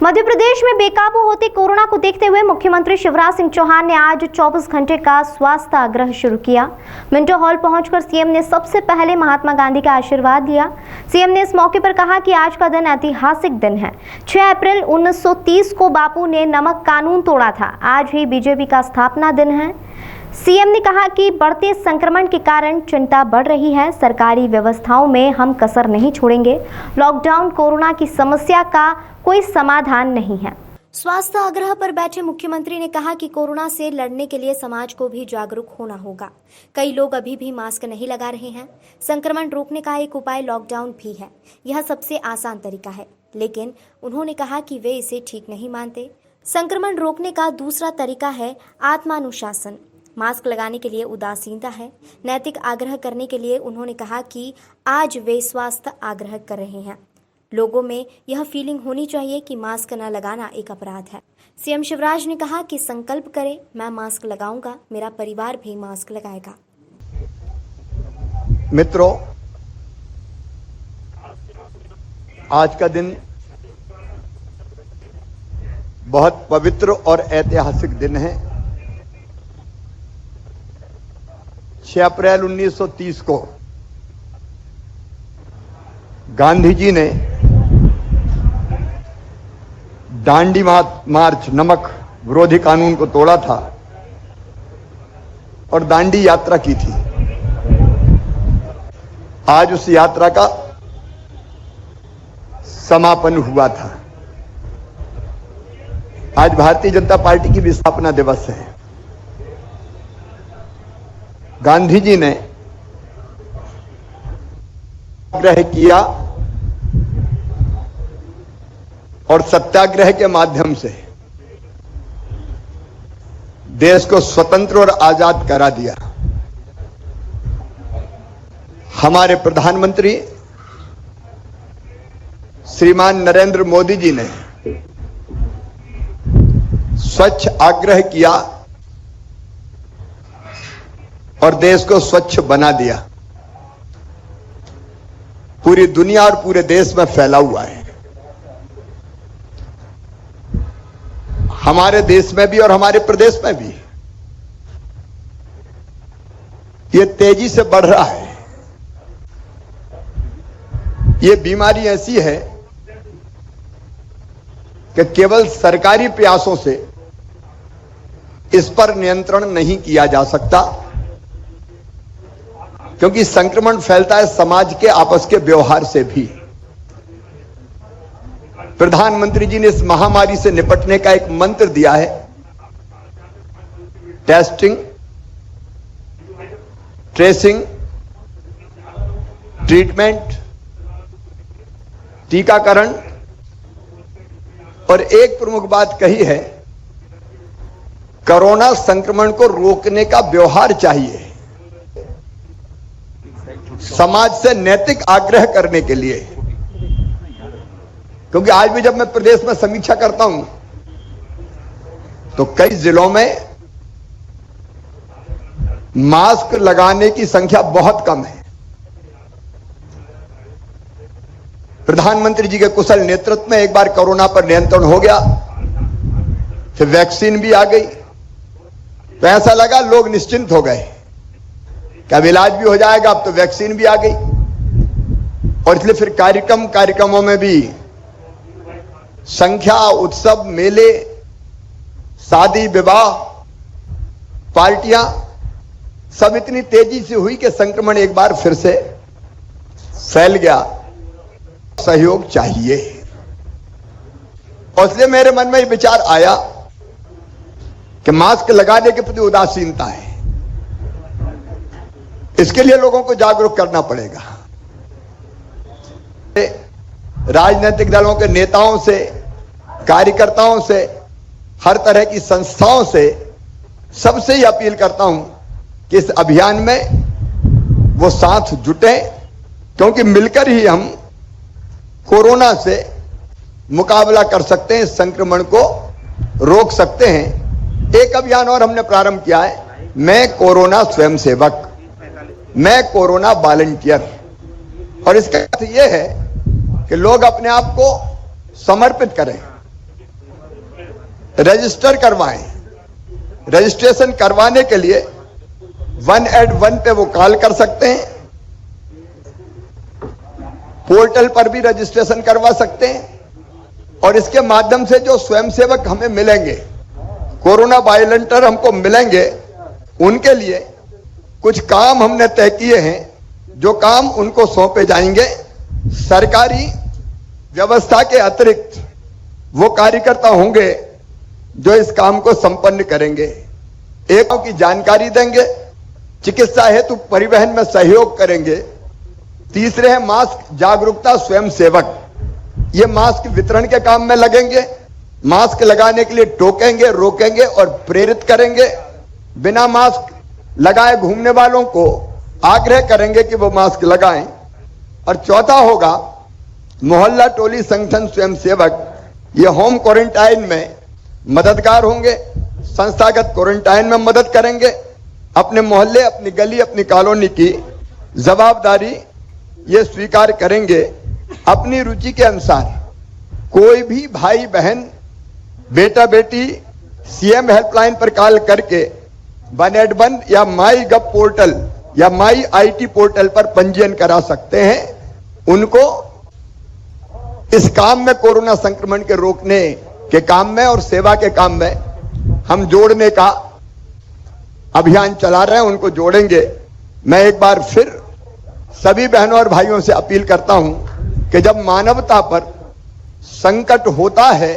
मध्य प्रदेश में बेकाबू होती कोरोना को देखते हुए मुख्यमंत्री शिवराज सिंह चौहान ने आज 24 घंटे का स्वास्थ्य आग्रह शुरू किया। मिंटो हॉल पहुंचकर सीएम ने सबसे पहले महात्मा गांधी का आशीर्वाद लिया। सीएम ने इस मौके पर कहा कि आज का दिन ऐतिहासिक दिन है। 6 अप्रैल 1930 को बापू ने नमक कानून तोड़ा था। आज ही बीजेपी का स्थापना दिन है। सीएम ने कहा कि बढ़ते संक्रमण के कारण चिंता बढ़ रही है। सरकारी व्यवस्थाओं में हम कसर नहीं छोड़ेंगे। लॉकडाउन कोरोना की समस्या का कोई समाधान नहीं है। स्वास्थ्य आग्रह पर बैठे मुख्यमंत्री ने कहा कि कोरोना से लड़ने के लिए समाज को भी जागरूक होना होगा। कई लोग अभी भी मास्क नहीं लगा रहे हैं। संक्रमण रोकने का एक उपाय लॉकडाउन भी है। यह सबसे आसान तरीका है, लेकिन उन्होंने कहा कि वे इसे ठीक नहीं मानते। संक्रमण रोकने का दूसरा तरीका है आत्मानुशासन। मास्क लगाने के लिए उदासीनता है। नैतिक आग्रह करने के लिए उन्होंने कहा कि आज वे स्वास्थ्य आग्रह कर रहे हैं। लोगों में यह फीलिंग होनी चाहिए कि मास्क न लगाना एक अपराध है। सीएम शिवराज ने कहा कि संकल्प करें, मैं मास्क लगाऊंगा, मेरा परिवार भी मास्क लगाएगा। मित्रों, आज का दिन बहुत पवित्र और ऐतिहासिक दिन है। 6 अप्रैल 1930 को गांधी जी ने दांडी मार्च नमक विरोधी कानून को तोड़ा था और दांडी यात्रा की थी। आज उस यात्रा का समापन हुआ था। आज भारतीय जनता पार्टी की भी स्थापना दिवस है। गांधी जी ने आग्रह किया और सत्याग्रह के माध्यम से देश को स्वतंत्र और आजाद करा दिया। हमारे प्रधानमंत्री श्रीमान नरेंद्र मोदी जी ने स्वच्छ आग्रह किया और देश को स्वच्छ बना दिया। पूरी दुनिया और पूरे देश में फैला हुआ है। हमारे देश में भी और हमारे प्रदेश में भी ये तेजी से बढ़ रहा है। ये बीमारी ऐसी है कि केवल सरकारी प्रयासों से इस पर नियंत्रण नहीं किया जा सकता, क्योंकि संक्रमण फैलता है समाज के आपस के व्यवहार से भी। प्रधानमंत्री जी ने इस महामारी से निपटने का एक मंत्र दिया है, टेस्टिंग, ट्रेसिंग, ट्रीटमेंट, टीकाकरण, और एक प्रमुख बात कही है, कोरोना संक्रमण को रोकने का व्यवहार चाहिए। समाज से नैतिक आग्रह करने के लिए, क्योंकि आज भी जब मैं प्रदेश में समीक्षा करता हूं तो कई जिलों में मास्क लगाने की संख्या बहुत कम है। प्रधानमंत्री जी के कुशल नेतृत्व में एक बार कोरोना पर नियंत्रण हो गया, फिर वैक्सीन भी आ गई, तो ऐसा लगा लोग निश्चिंत हो गए कि अब इलाज भी हो जाएगा, अब तो वैक्सीन भी आ गई। और इसलिए फिर कार्यक्रमों में भी संख्या, उत्सव, मेले, शादी, विवाह, पार्टियां सब इतनी तेजी से हुई कि संक्रमण एक बार फिर से फैल गया। सहयोग चाहिए। और इसलिए मेरे मन में ये विचार आया कि मास्क लगाने के प्रति उदासीनता है, इसके लिए लोगों को जागरूक करना पड़ेगा। राजनीतिक दलों के नेताओं से, कार्यकर्ताओं से, हर तरह की संस्थाओं से सबसे ही अपील करता हूं कि इस अभियान में वो साथ जुटे, क्योंकि मिलकर ही हम कोरोना से मुकाबला कर सकते हैं, संक्रमण को रोक सकते हैं। एक अभियान और हमने प्रारंभ किया है, मैं कोरोना स्वयंसेवक, मैं कोरोना वॉलंटियर। और इसका अर्थ यह है कि लोग अपने आप को समर्पित करें, रजिस्टर करवाएं। रजिस्ट्रेशन करवाने के लिए 181 पे वो कॉल कर सकते हैं, पोर्टल पर भी रजिस्ट्रेशन करवा सकते हैं, और इसके माध्यम से जो स्वयंसेवक हमें मिलेंगे, कोरोना वॉलंटियर हमको मिलेंगे, उनके लिए कुछ काम हमने तय किए हैं, जो काम उनको सौंपे जाएंगे। सरकारी व्यवस्था के अतिरिक्त वो कार्यकर्ता होंगे जो इस काम को संपन्न करेंगे। एक की जानकारी देंगे, चिकित्सा हेतु परिवहन में सहयोग करेंगे। तीसरे हैं मास्क जागरूकता स्वयंसेवक, ये मास्क वितरण के काम में लगेंगे, मास्क लगाने के लिए टोकेंगे, रोकेंगे और प्रेरित करेंगे। बिना मास्क लगाए घूमने वालों को आग्रह करेंगे कि वो मास्क लगाएं। और चौथा होगा मोहल्ला टोली संगठन स्वयंसेवक, ये होम क्वारंटाइन में मददगार होंगे, संस्थागत क्वारंटाइन में मदद करेंगे, अपने मोहल्ले, अपनी गली, अपनी कॉलोनी की जवाबदारी ये स्वीकार करेंगे। अपनी रुचि के अनुसार कोई भी भाई बहन, बेटा बेटी सीएम हेल्पलाइन पर कॉल करके 181 या माई गव पोर्टल या माई आईटी पोर्टल पर पंजीयन करा सकते हैं। उनको इस काम में, कोरोना संक्रमण के रोकने के काम में और सेवा के काम में हम जोड़ने का अभियान चला रहे हैं, उनको जोड़ेंगे। मैं एक बार फिर सभी बहनों और भाइयों से अपील करता हूं कि जब मानवता पर संकट होता है,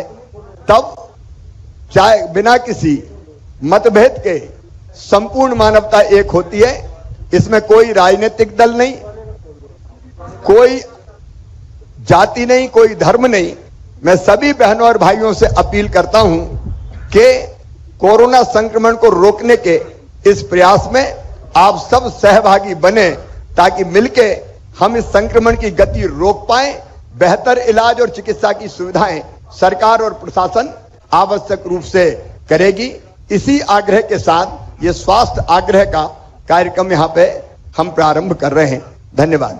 तब चाहे बिना किसी मतभेद के संपूर्ण मानवता एक होती है। इसमें कोई राजनीतिक दल नहीं, कोई जाति नहीं, कोई धर्म नहीं। मैं सभी बहनों और भाइयों से अपील करता हूं कि कोरोना संक्रमण को रोकने के इस प्रयास में आप सब सहभागी बने, ताकि मिलके हम इस संक्रमण की गति रोक पाएं। बेहतर इलाज और चिकित्सा की सुविधाएं सरकार और प्रशासन आवश्यक रूप से करेगी। इसी आग्रह के साथ ये स्वास्थ्य आग्रह का कार्यक्रम यहां पे हम प्रारंभ कर रहे हैं। धन्यवाद।